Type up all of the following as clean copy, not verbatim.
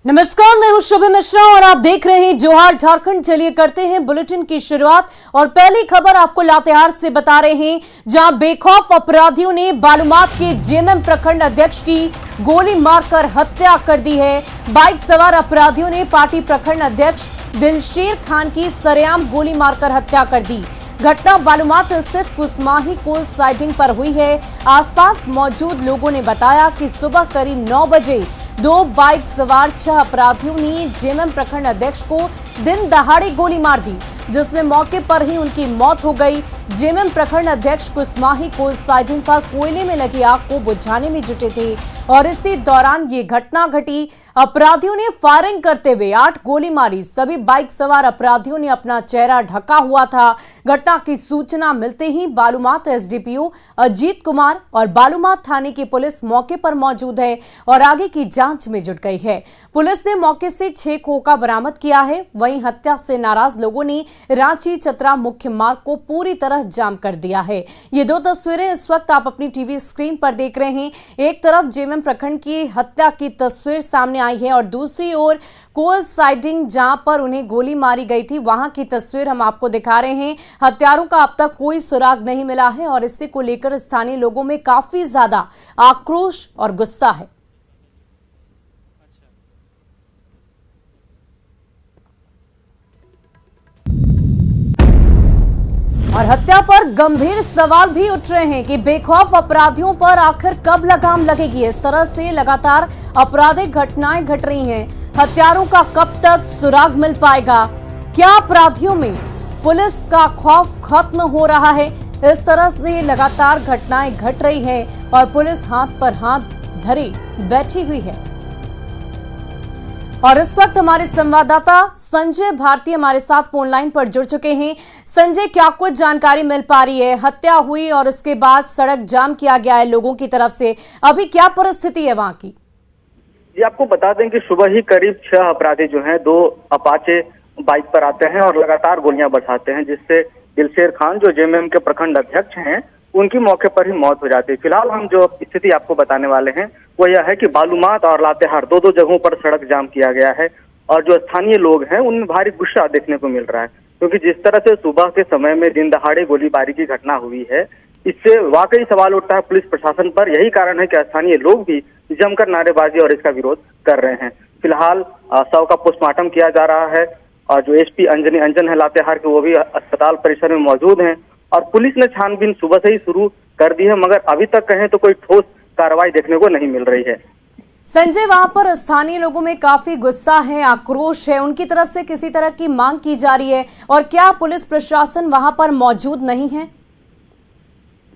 नमस्कार, मैं हूं शुभ मिश्रा और आप देख रहे हैं जोहार झारखंड। चलिए करते हैं बुलेटिन की शुरुआत और पहली खबर आपको लातेहार से बता रहे हैं, जहां बेखौफ अपराधियों ने बालूमाथ के जेएमएम प्रखंड अध्यक्ष की गोली मारकर हत्या कर दी है। बाइक सवार अपराधियों ने पार्टी प्रखंड अध्यक्ष दिलशेर खान की सरेआम गोली मारकर हत्या कर दी। घटना बालूमाथ स्थित कुसमाही कोल साइडिंग पर हुई है। आसपास मौजूद लोगों ने बताया कि सुबह करीब 9 बजे 2 बाइक सवार 6 अपराधियों ने जेएमएम प्रखंड अध्यक्ष को दिन दहाड़े गोली मार दी, जिसमें मौके पर ही उनकी मौत हो गई। जेएमएम प्रखंड अध्यक्ष कुसमाही कोल साइडिंग पर कोयले में लगी आग को बुझाने में जुटे थे और इसी दौरान ये घटना घटी। अपराधियों ने फायरिंग करते हुए 8 गोली मारी। सभी बाइक सवार अपराधियों ने अपना चेहरा ढका हुआ था। घटना की सूचना मिलते ही बालूमाथ एसडीपीओ अजीत कुमार और बालूमाथ थाने की पुलिस मौके पर मौजूद है और आगे की जांच में जुट गई है। पुलिस ने मौके से 6 खोखा बरामद किया है। वहीं हत्या से नाराज लोगों ने रांची चतरा मुख्य मार्ग को पूरी तरह जाम कर दिया है। ये 2 तस्वीरें इस वक्त आप अपनी टीवी स्क्रीन पर देख रहे हैं। एक तरफ जेएमएम प्रखंड की हत्या की तस्वीर सामने आई है और दूसरी ओर कोल साइडिंग जहां पर उन्हें गोली मारी गई थी, वहां की तस्वीर हम आपको दिखा रहे हैं। हत्यारों का अब तक कोई सुराग नहीं मिला है और इसी को लेकर स्थानीय लोगों में काफी ज्यादा आक्रोश और गुस्सा है। और हत्या पर गंभीर सवाल भी उठ रहे हैं कि बेखौफ अपराधियों पर आखिर कब लगाम लगेगी। इस तरह से लगातार आपराधिक घटनाएं घट रही हैं। हत्यारों का कब तक सुराग मिल पाएगा? क्या अपराधियों में पुलिस का खौफ खत्म हो रहा है? इस तरह से लगातार घटनाएं घट रही है और पुलिस हाथ पर हाथ धरे बैठी हुई है। और इस वक्त हमारे संवाददाता संजय भारती हमारे साथ फोन लाइन पर जुड़ चुके हैं। संजय, क्या कुछ जानकारी मिल पा रही है? हत्या हुई और उसके बाद सड़क जाम किया गया है लोगों की तरफ से, अभी क्या परिस्थिति है वहां की? जी, आपको बता दें कि सुबह ही करीब 6 अपराधी जो हैं 2 अपाचे बाइक पर आते हैं और लगातार गोलियां बरसाते हैं, जिससे दिलशेर खान जो जेएमएम के प्रखंड अध्यक्ष हैं उनकी मौके पर ही मौत हो जाती है। फिलहाल हम जो स्थिति आपको बताने वाले हैं वो यह है कि बालूमाथ और लातेहार 2 जगहों पर सड़क जाम किया गया है और जो स्थानीय लोग हैं उनमें भारी गुस्सा देखने को मिल रहा है, क्योंकि जिस तरह से सुबह के समय में दिन दहाड़े गोलीबारी की घटना हुई है, इससे वाकई सवाल उठता है पुलिस प्रशासन पर। यही कारण है कि स्थानीय लोग भी जमकर नारेबाजी और इसका विरोध कर रहे हैं। फिलहाल शव का पोस्टमार्टम किया जा रहा है और जो एसपी अंजनी अंजन है लातेहार के, वो भी अस्पताल परिसर में मौजूद हैं और पुलिस ने छानबीन सुबह से ही शुरू कर दी है, मगर अभी तक कहें तो कोई ठोस कार्रवाई देखने को नहीं मिल रही है। संजय, वहां पर स्थानीय लोगों में काफी गुस्सा है, आक्रोश है, उनकी तरफ से किसी तरह की मांग की जा रही है और क्या पुलिस प्रशासन वहां पर मौजूद नहीं है?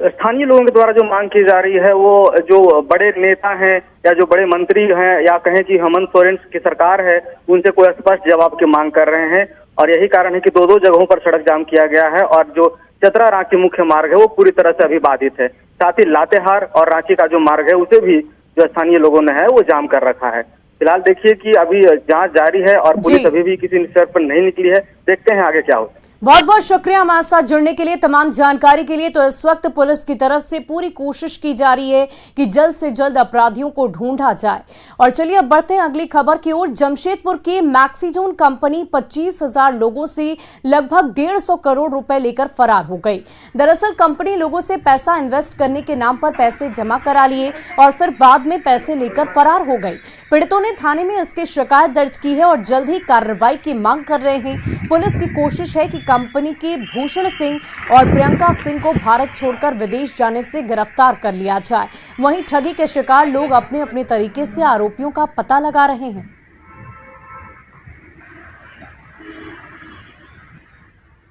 स्थानीय लोगों के द्वारा जो मांग की जा रही है वो जो बड़े नेता हैं या जो बड़े मंत्री हैं या कहें कि हेमंत सोरेन की सरकार है, उनसे कोई स्पष्ट जवाब की मांग कर रहे हैं और यही कारण है कि 2 जगहों पर सड़क जाम किया गया है और जो चतरा रांची मुख्य मार्ग है वो पूरी तरह से अभी बाधित है। साथ ही लातेहार और रांची का जो मार्ग है उसे भी जो स्थानीय लोगों ने है वो जाम कर रखा है। फिलहाल देखिए कि अभी जांच जारी है और पुलिस अभी भी किसी निष्कर्ष पर नहीं निकली है। देखते हैं आगे क्या होता है। बहुत बहुत शुक्रिया हमारे साथ जुड़ने के लिए, तमाम जानकारी के लिए। तो इस वक्त पुलिस की तरफ से पूरी कोशिश की जा रही है कि जल्द से जल्द अपराधियों को ढूंढा जाए। और चलिए अब बढ़ते हैं अगली खबर की ओर। जमशेदपुर की मैक्सीजोन कंपनी 25,000 लोगों से लगभग 150 करोड़ रुपए लेकर फरार हो गई। दरअसल कंपनी लोगों से पैसा इन्वेस्ट करने के नाम पर पैसे जमा करा लिए और फिर बाद में पैसे लेकर फरार हो गई। पीड़ितों ने थाने में इसकी शिकायत दर्ज की है और जल्द ही कार्रवाई की मांग कर रहे हैं। पुलिस की कोशिश है कि कंपनी के भूषण सिंह और प्रियंका सिंह को भारत छोड़कर विदेश जाने से गिरफ्तार कर लिया जाए। वहीं ठगी के शिकार लोग अपने अपने तरीके से आरोपियों का पता लगा रहे हैं।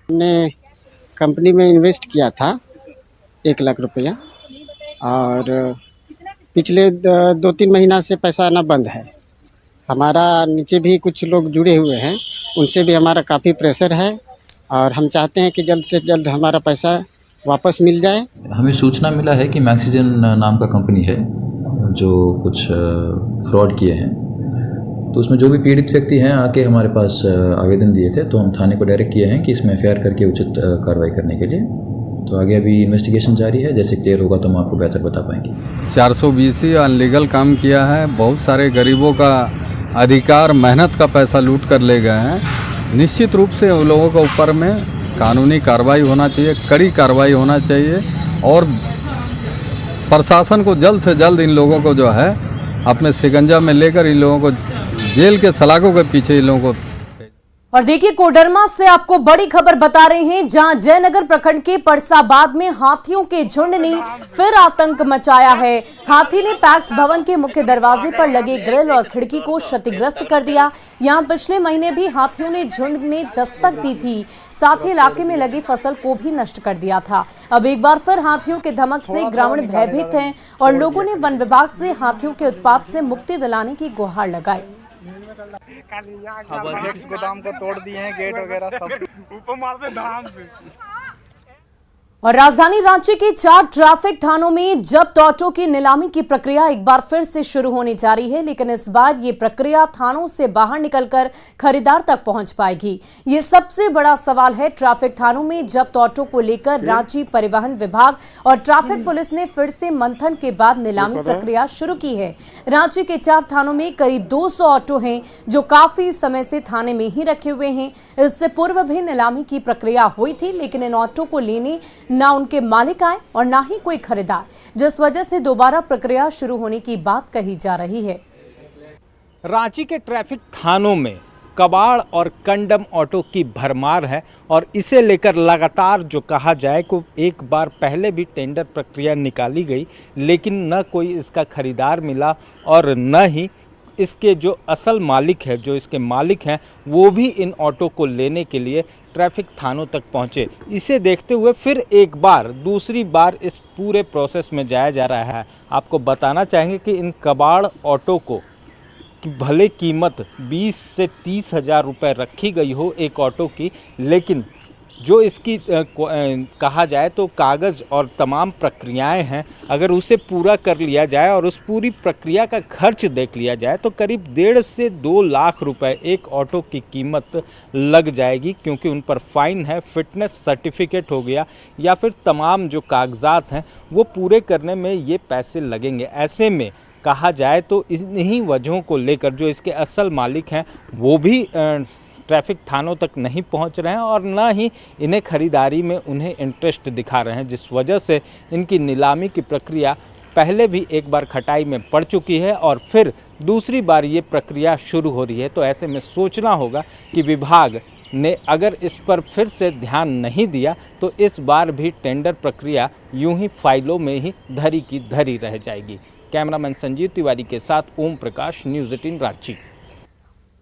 हमने कंपनी में इन्वेस्ट किया था 1 लाख रुपया और पिछले 2-3 महीना से पैसा आना बंद है। हमारा नीचे भी कुछ लोग जुड़े हुए हैं, उनसे भी हमारा काफ़ी प्रेशर है और हम चाहते हैं कि जल्द से जल्द हमारा पैसा वापस मिल जाए। हमें सूचना मिला है कि मैक्सीजन नाम का कंपनी है जो कुछ फ्रॉड किए हैं, तो उसमें जो भी पीड़ित व्यक्ति हैं आके हमारे पास आवेदन दिए थे, तो हम थाने को डायरेक्ट किए हैं कि इसमें एफआईआर करके उचित कार्रवाई करने के लिए। तो आगे अभी इन्वेस्टिगेशन जारी है, जैसे क्लियर होगा तो हम आपको बेहतर बता पाएंगे। 420 अनलीगल काम किया है, बहुत सारे गरीबों का अधिकार मेहनत का पैसा लूट कर ले गए हैं। निश्चित रूप से उन लोगों के ऊपर में कानूनी कार्रवाई होना चाहिए, कड़ी कार्रवाई होना चाहिए और प्रशासन को जल्द से जल्द इन लोगों को जो है अपने शिकंजा में लेकर इन लोगों को जेल के सलाखों के पीछे इन लोगों को। और देखिए कोडरमा से आपको बड़ी खबर बता रहे हैं, जहां जयनगर प्रखंड के परसाबाद में हाथियों के झुंड ने फिर आतंक मचाया है। हाथी ने पैक्स भवन के मुख्य दरवाजे पर लगे ग्रिल और खिड़की को क्षतिग्रस्त कर दिया। यहां पिछले महीने भी हाथियों ने झुंड ने दस्तक दी थी, साथ ही इलाके में लगी फसल को भी नष्ट कर दिया था। अब एक बार फिर हाथियों के धमक से ग्रामीण भयभीत हैं और लोगों ने वन विभाग से हाथियों के उत्पात से मुक्ति दिलाने की गुहार लगाई। गोदाम को तोड़ दिए हैं, गेट वगैरह सब ऊपर मारते धाम से। और राजधानी रांची के 4 ट्रैफिक थानों में जब्त ऑटो की नीलामी की प्रक्रिया एक बार फिर से शुरू होने जा रही है, लेकिन इस बार ये प्रक्रिया थानों से बाहर निकलकर खरीदार तक पहुंच पाएगी। ये सबसे बड़ा सवाल है। ट्रैफिक थानों में जब्त ऑटो को लेकर रांची परिवहन विभाग और ट्रैफिक पुलिस ने फिर से मंथन के बाद नीलामी प्रक्रिया शुरू की है। रांची के 4 थानों में करीब 200 ऑटो हैं जो काफी समय से थाने में ही रखे हुए हैं। इससे पूर्व भी नीलामी की प्रक्रिया हुई थी, लेकिन इन ऑटो को लेने ना उनके मालिक आए और ना ही कोई खरीदार, जिस वजह से दोबारा प्रक्रिया शुरू होने की बात कही जा रही है। रांची के ट्रैफिक थानों में कबाड़ और कंडम ऑटो की भरमार है और इसे लेकर लगातार जो कहा जाए को एक बार पहले भी टेंडर प्रक्रिया निकाली गई, लेकिन न कोई इसका खरीदार मिला और न ही इसके जो असल मालिक है, जो इसके मालिक हैं, वो भी इन ऑटो को लेने के लिए ट्रैफिक थानों तक पहुंचे। इसे देखते हुए फिर एक बार दूसरी बार इस पूरे प्रोसेस में जाया जा रहा है। आपको बताना चाहेंगे कि इन कबाड़ ऑटो को भले कीमत 20 से 30 हज़ार रुपये रखी गई हो एक ऑटो की, लेकिन जो इसकी कहा जाए तो कागज़ और तमाम प्रक्रियाएं हैं, अगर उसे पूरा कर लिया जाए और उस पूरी प्रक्रिया का खर्च देख लिया जाए तो करीब 1.5 से 2 लाख रुपए एक ऑटो की कीमत लग जाएगी, क्योंकि उन पर फाइन है, फिटनेस सर्टिफिकेट हो गया या फिर तमाम जो कागजात हैं वो पूरे करने में ये पैसे लगेंगे। ऐसे में कहा जाए तो इन्हीं वजहों को लेकर जो इसके असल मालिक हैं वो भी ट्रैफिक थानों तक नहीं पहुंच रहे हैं और ना ही इन्हें खरीदारी में उन्हें इंटरेस्ट दिखा रहे हैं, जिस वजह से इनकी नीलामी की प्रक्रिया पहले भी एक बार खटाई में पड़ चुकी है और फिर दूसरी बार ये प्रक्रिया शुरू हो रही है। तो ऐसे में सोचना होगा कि विभाग ने अगर इस पर फिर से ध्यान नहीं दिया तो इस बार भी टेंडर प्रक्रिया यूं ही फाइलों में ही धरी की धरी रह जाएगी। कैमरामैन संजीव तिवारी के साथ ओम प्रकाश, न्यूज़ 18 रांची।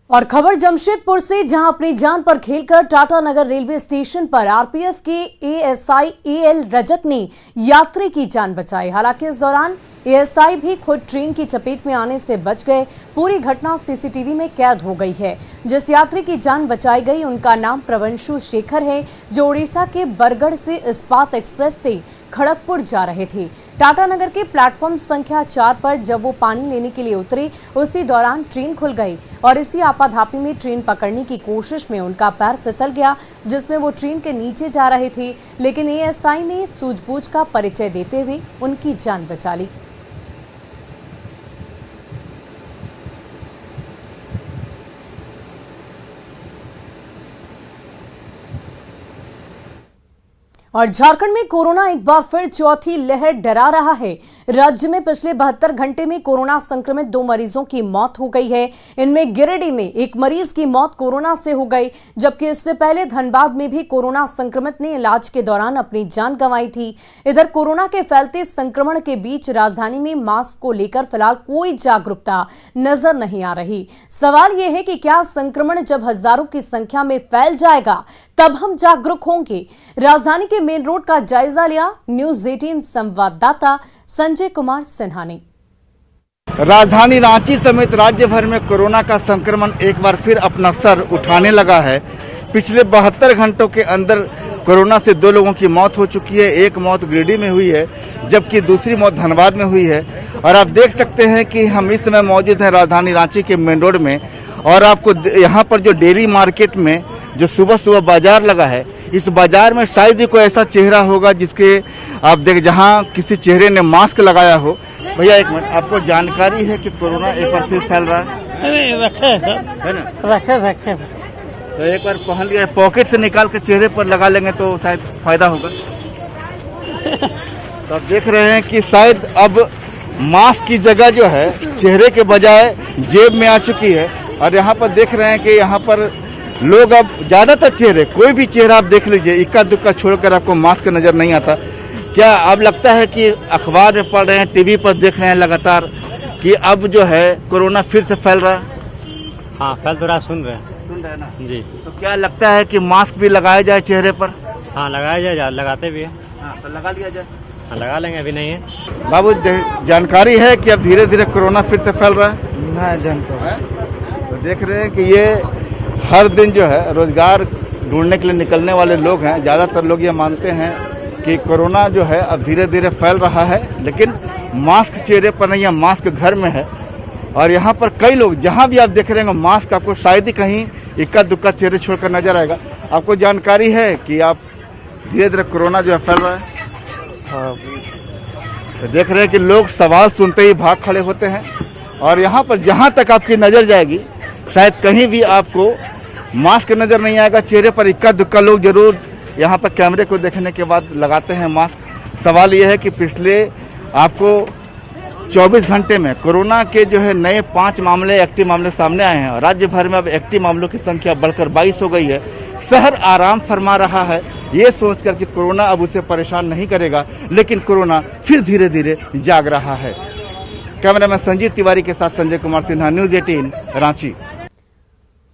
और खबर जमशेदपुर से, जहां अपनी जान पर खेलकर टाटा नगर रेलवे स्टेशन पर आरपीएफ के एएसआई एएल रजक ने यात्री की जान बचाई। हालांकि इस दौरान एएसआई भी खुद ट्रेन की चपेट में आने से बच गए। पूरी घटना सीसीटीवी में कैद हो गई है। जिस यात्री की जान बचाई गई उनका नाम प्रवंशु शेखर है, जो उड़ीसा के बरगढ़ से इस्पात एक्सप्रेस से खड़गपुर जा रहे थे। टाटा नगर के प्लेटफॉर्म संख्या 4 पर जब वो पानी लेने के लिए उतरे, उसी दौरान ट्रेन खुल गई और इसी आपाधापी में ट्रेन पकड़ने की कोशिश में उनका पैर फिसल गया, जिसमें वो ट्रेन के नीचे जा रहे थे, लेकिन एएसआई ने सूझबूझ का परिचय देते हुए उनकी जान बचा ली। और झारखंड में कोरोना एक बार फिर चौथी लहर डरा रहा है। राज्य में पिछले 72 घंटे में कोरोना संक्रमित 2 मरीजों की मौत हो गई है। इनमें गिरिडीह में एक मरीज की मौत कोरोना से हो गई, जबकि इससे पहले धनबाद में भी कोरोना संक्रमित ने इलाज के दौरान अपनी जान गंवाई थी। इधर कोरोना के फैलते संक्रमण के बीच राजधानी में मास्क को लेकर फिलहाल कोई जागरूकता नजर नहीं आ रही। सवाल यह है कि क्या संक्रमण जब हजारों की संख्या में फैल जाएगा तब हम जागरूक होंगे? राजधानी के मेन रोड का जायजा लिया न्यूज़ 18 संवाददाता संजय कुमार सिन्हा ने। राजधानी रांची समेत राज्य भर में कोरोना का संक्रमण एक बार फिर अपना सर उठाने लगा है। पिछले 72 घंटों के अंदर कोरोना से 2 लोगों की मौत हो चुकी है। एक मौत गिरिडीह में हुई है, जबकि दूसरी मौत धनबाद में हुई है। और आप देख सकते हैं कि हम इस समय मौजूद हैं राजधानी रांची के मेन रोड में, और आपको यहाँ पर जो डेली मार्केट में जो सुबह सुबह बाजार लगा है, इस बाजार में शायद ही कोई ऐसा चेहरा होगा जिसके आप देख जहाँ किसी चेहरे ने मास्क लगाया हो। भैया एक मिनट, आपको जानकारी है कि कोरोना एक बार फिर फैल रहा है? रखे हैं सर, है ना? रखे सर। तो एक बार पहन लिया, पॉकेट से निकाल के चेहरे पर लगा लेंगे तो शायद फायदा होगा। तो आप देख रहे हैं कि शायद अब मास्क की जगह जो है चेहरे के बजाय जेब में आ चुकी है। और यहाँ पर देख रहे हैं कि यहाँ पर लोग अब ज्यादातर चेहरे, कोई भी चेहरा आप देख लीजिए, इक्का दुक्का छोड़कर आपको मास्क नजर नहीं आता। क्या अब लगता है कि अखबार में पढ़ रहे हैं, टीवी पर देख रहे हैं लगातार कि अब जो है कोरोना फिर से फैल रहा है? हाँ, फैल तो रहा, सुन रहे है ना? जी। तो क्या लगता है कि मास्क भी लगाया जाए चेहरे पर? हाँ, लगाया जाए, लगाते भी है। हाँ, तो लगा लिया जाए। हाँ, लगा लेंगे, अभी नहीं है। बाबू, जानकारी है कि अब धीरे धीरे कोरोना फिर से फैल रहा है? ना जानकारी। तो देख रहे हैं कि ये हर दिन जो है रोजगार ढूंढने के लिए निकलने वाले लोग हैं। ज़्यादातर लोग ये मानते हैं कि कोरोना जो है अब धीरे धीरे फैल रहा है, लेकिन मास्क चेहरे पर नहीं है, मास्क घर में है। और यहाँ पर कई लोग, जहाँ भी आप देख रहे हैं मास्क आपको शायद ही कहीं इक्का दुक्का चेहरे छोड़कर नजर आएगा। आपको जानकारी है कि आप धीरे धीरे कोरोना जो है फैल रहा है? तो देख रहे हैं कि लोग सवाल सुनते ही भाग खड़े होते हैं। और यहाँ पर जहाँ तक आपकी नज़र जाएगी शायद कहीं भी आपको मास्क नज़र नहीं आएगा। चेहरे पर इक्का दुक्का लोग जरूर यहाँ पर कैमरे को देखने के बाद लगाते हैं मास्क। सवाल यह है कि पिछले आपको 24 घंटे में कोरोना के जो है नए 5 मामले, एक्टिव मामले सामने आए हैं। राज्य भर में अब एक्टिव मामलों की संख्या बढ़कर 22 हो गई है। शहर आराम फरमा रहा है ये सोचकर कि कोरोना अब उसे परेशान नहीं करेगा, लेकिन कोरोना फिर धीरे धीरे जाग रहा है। कैमरामैन संजीव तिवारी के साथ संजय कुमार सिन्हा, न्यूज़ 18 रांची।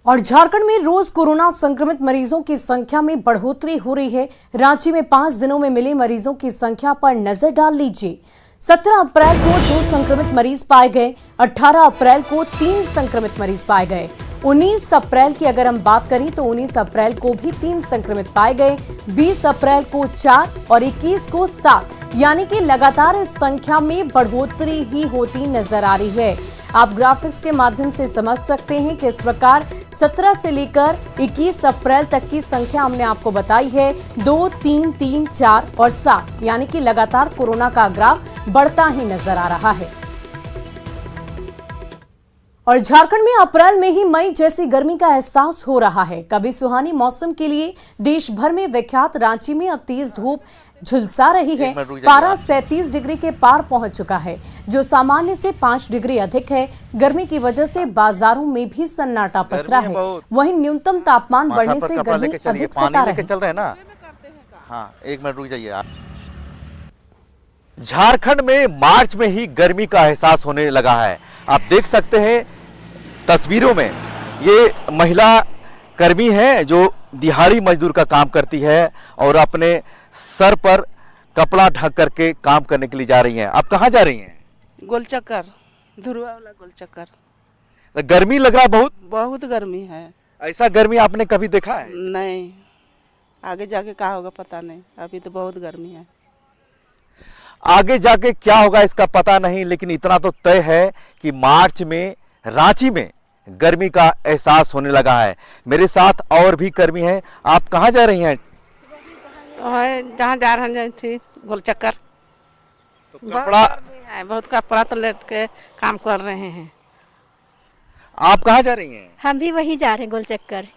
और झारखंड में रोज कोरोना संक्रमित मरीजों की संख्या में बढ़ोतरी हो रही है। रांची में 5 दिनों में मिले मरीजों की संख्या पर नजर डाल लीजिए। 17 अप्रैल को 2 संक्रमित मरीज पाए गए, 18 अप्रैल को 3 संक्रमित मरीज पाए गए, 19 अप्रैल की अगर हम बात करें तो 19 अप्रैल को भी 3 संक्रमित पाए गए, 20 अप्रैल को 4 और 21 को 7, यानी कि लगातार इस संख्या में बढ़ोतरी ही होती नजर आ रही है। आप ग्राफिक्स के माध्यम से समझ सकते हैं कि इस प्रकार 17 से लेकर 21 अप्रैल तक की संख्या हमने आपको बताई है 2, 3, 3, 4 और 7, यानी कि लगातार कोरोना का ग्राफ बढ़ता ही नजर आ रहा है। और झारखंड में अप्रैल में ही मई जैसी गर्मी का एहसास हो रहा है। कभी सुहानी मौसम के लिए देश भर में विख्यात रांची में अब तेज धूप झुलसा रही है। पारा 37 डिग्री के पार पहुंच चुका है, जो सामान्य से 5 डिग्री अधिक है। गर्मी की वजह से बाजारों में भी सन्नाटा पसरा है। वहीं न्यूनतम तापमान बढ़ने से गर्मी अधिक सता रही चल रहे हैं ना। हाँ, 1 मिनट रुक जाइए आप। झारखंड में मार्च में ही गर्मी का एहसास होने लगा है। आप देख सकते हैं तस्वीरों में, ये महिला कर्मी है जो दिहाड़ी मजदूर का काम करती है और अपने सर पर कपड़ा ढक करके काम करने के लिए जा रही हैं। आप कहाँ जा रही हैं? गोलचक्कर, धुरवा वाला गोलचक्कर। तो गर्मी लग रहा है, बहुत गर्मी है। ऐसा गर्मी आपने कभी देखा है? नहीं, आगे जाके क्या होगा पता नहीं, अभी तो बहुत गर्मी है। आगे जाके क्या होगा इसका पता नहीं, लेकिन इतना तो तय है कि मार्च में रांची में गर्मी का एहसास होने लगा है। मेरे साथ और भी कर्मी हैं। आप कहाँ जा रही हैं? जहाँ जा रहे थे गोलचक्कर। तो कपड़ा, बहुत कपड़ा तो लेट के काम कर रहे हैं। आप कहाँ जा रही हैं? हम भी वही जा रहे हैं, गोलचक्कर।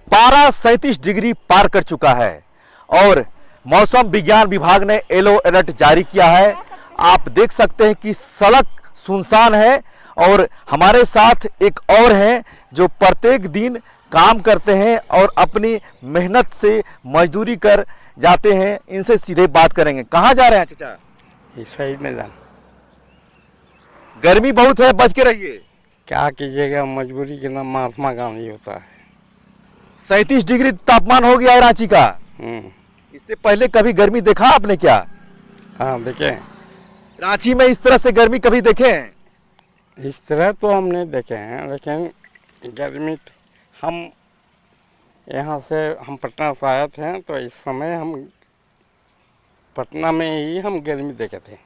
पारा 37 डिग्री पार कर चुका है और मौसम विज्ञान विभाग ने येलो अलर्ट जारी किया है। आप देख सकते हैं कि सड़क सुनसान है और हमारे साथ एक और हैं जो प्रत्येक दिन काम करते हैं और अपनी मेहनत से मजदूरी कर जाते हैं। इनसे सीधे बात करेंगे। कहाँ जा रहे हैं चाचा? शहीद मैदान। गर्मी बहुत है, बच के रहिए। क्या कीजिएगा, मजबूरी के नाम महात्मा गांधी होता है। 37 डिग्री तापमान हो गया है रांची का। इससे पहले कभी गर्मी देखा आपने क्या? हाँ, देखे। रांची में इस तरह से गर्मी कभी देखे हैं? इस तरह तो हमने देखे हैं, लेकिन गर्मी हम यहाँ से, हम पटना से आए थे तो इस समय हम पटना में ही हम गर्मी देखे थे।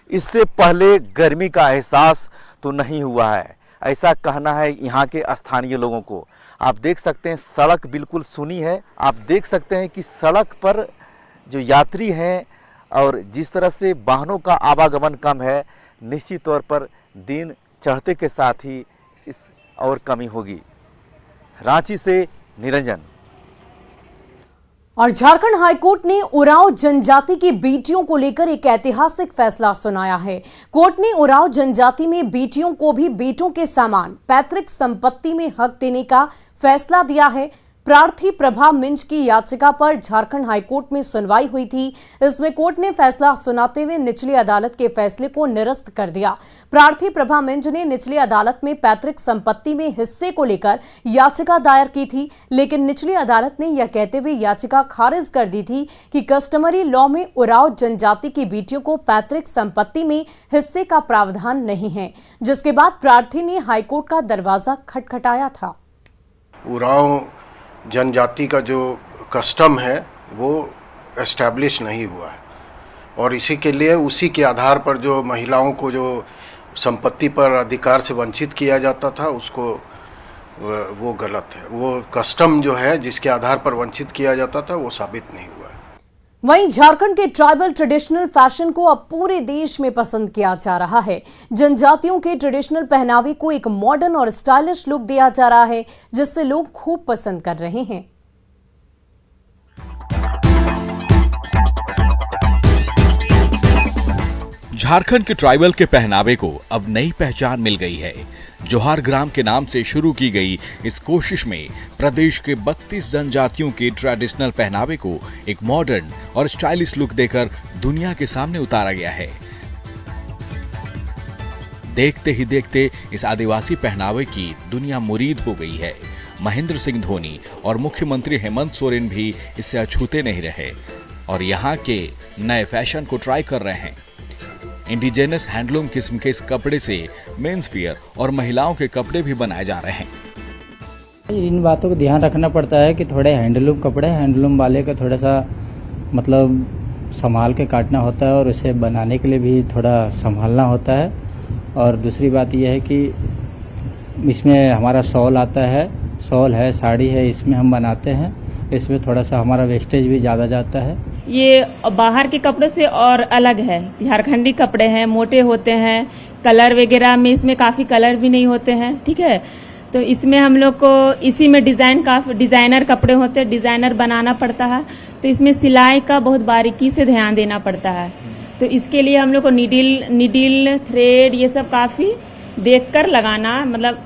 इससे पहले गर्मी का एहसास तो नहीं हुआ है, ऐसा कहना है यहाँ के स्थानीय लोगों को। आप देख सकते हैं सड़क बिल्कुल सूनी है। आप देख सकते हैं कि सड़क पर जो यात्री हैं और जिस तरह से वाहनों का आवागमन कम है, निश्चित तौर पर दिन चढ़ते के साथ ही इस और कमी होगी। रांची से निरंजन। और झारखंड हाईकोर्ट ने उरांव जनजाति की बेटियों को लेकर एक ऐतिहासिक फैसला सुनाया है। कोर्ट ने उरांव जनजाति में बेटियों को भी बेटों के समान पैतृक संपत्ति में हक देने का फैसला दिया है। प्रार्थी प्रभा मिंज की याचिका पर झारखंड हाईकोर्ट में सुनवाई हुई थी। इसमें कोर्ट ने फैसला सुनाते हुए निचली अदालत के फैसले को निरस्त कर दिया। प्रार्थी प्रभा मिंज ने निचली अदालत में पैतृक संपत्ति में हिस्से को लेकर याचिका दायर की थी, लेकिन निचली अदालत ने यह कहते हुए याचिका खारिज कर दी थी कि कस्टमरी लॉ में उरांव जनजाति की बेटियों को पैतृक संपत्ति में हिस्से का प्रावधान नहीं है, जिसके बाद प्रार्थी ने हाईकोर्ट का दरवाजा खटखटाया था। उरांव जनजाति का जो कस्टम है वो एस्टैब्लिश नहीं हुआ है और इसी के लिए उसी के आधार पर जो महिलाओं को जो संपत्ति पर अधिकार से वंचित किया जाता था उसको वो गलत है। वो कस्टम जो है जिसके आधार पर वंचित किया जाता था वो साबित नहीं हुआ है। वहीं झारखंड के ट्राइबल ट्रेडिशनल फैशन को अब पूरे देश में पसंद किया जा रहा है। जनजातियों के ट्रेडिशनल पहनावे को एक मॉडर्न और स्टाइलिश लुक दिया जा रहा है, जिससे लोग खूब पसंद कर रहे हैं। झारखंड के ट्राइबल के पहनावे को अब नई पहचान मिल गई है। जोहार ग्राम के नाम से शुरू की गई इस कोशिश में प्रदेश के 32 जनजातियों के ट्रेडिशनल पहनावे को एक मॉडर्न और स्टाइलिश लुक देकर दुनिया के सामने उतारा गया है। देखते ही देखते इस आदिवासी पहनावे की दुनिया मुरीद हो गई है। महेंद्र सिंह धोनी और मुख्यमंत्री हेमंत सोरेन भी इससे अछूते नहीं रहे और यहाँ के नए फैशन को ट्राई कर रहे हैं। इंडिजिनस हैंडलूम किस्म के इस कपड़े से मेंस वियर और महिलाओं के कपड़े भी बनाए जा रहे हैं। इन बातों को ध्यान रखना पड़ता है कि थोड़े हैंडलूम कपड़े हैंडलूम वाले का थोड़ा सा मतलब संभाल के काटना होता है और उसे बनाने के लिए भी थोड़ा संभालना होता है। और दूसरी बात यह है कि इसमें हमारा शॉल आता है, शॉल है, साड़ी है, इसमें हम बनाते हैं। इसमें थोड़ा सा हमारा वेस्टेज भी ज़्यादा जाता है। ये बाहर के कपड़े से और अलग है। झारखंडी कपड़े हैं, मोटे होते हैं, कलर वगैरह में इसमें काफ़ी कलर भी नहीं होते हैं, ठीक है। तो इसमें हम लोग को इसी में डिज़ाइनर कपड़े होते हैं, डिज़ाइनर बनाना पड़ता है। तो इसमें सिलाई का बहुत बारीकी से ध्यान देना पड़ता है। तो इसके लिए हम लोग को नीडल थ्रेड ये सब काफ़ी देखकर लगाना मतलब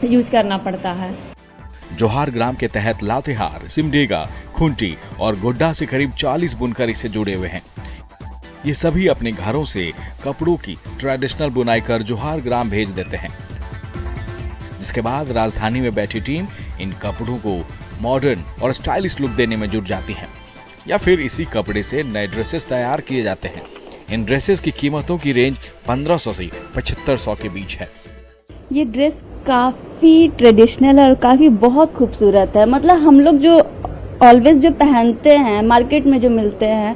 यूज करना पड़ता है। जोहार ग्राम के तहत लातेहार, सिमडेगा, खुंटी और गोड्डा से करीब 40 बुनकर इससे जुड़े हुए हैं। ये सभी अपने घरों से कपड़ों की ट्रेडिशनल बुनाई कर जोहार ग्राम भेज देते हैं, जिसके बाद राजधानी में बैठी टीम इन कपड़ों को मॉडर्न और स्टाइलिश लुक देने में जुट जाती है या फिर इसी कपड़े से नए ड्रेसेस तैयार किए जाते हैं। इन ड्रेसेस की कीमतों की रेंज 1500 से 7500 के बीच है। ये ड्रेस काफ़ी ट्रेडिशनल और काफ़ी बहुत खूबसूरत है। मतलब हम लोग जो ऑलवेज जो पहनते हैं मार्केट में जो मिलते हैं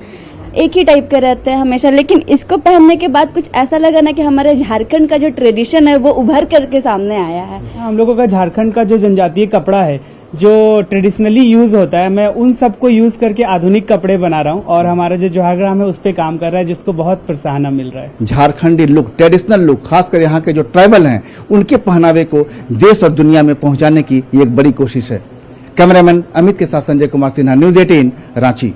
एक ही टाइप के रहते हैं हमेशा, लेकिन इसको पहनने के बाद कुछ ऐसा लगा ना कि हमारे झारखंड का जो ट्रेडिशन है वो उभर करके सामने आया है। हम लोगों का झारखंड का जो जनजातीय कपड़ा है जो ट्रेडिशनली यूज होता है, मैं उन सब को यूज करके आधुनिक कपड़े बना रहा हूँ और हमारा जो जोहार ग्राम है उस पे काम कर रहा है, जिसको बहुत प्रोत्साहन मिल रहा है। झारखंडी लुक, ट्रेडिशनल लुक, खासकर यहाँ के जो ट्राइबल हैं उनके पहनावे को देश और दुनिया में पहुंचाने की ये एक बड़ी कोशिश है। कैमरामैन अमित के साथ संजय कुमार सिन्हा, न्यूज़ 18 रांची।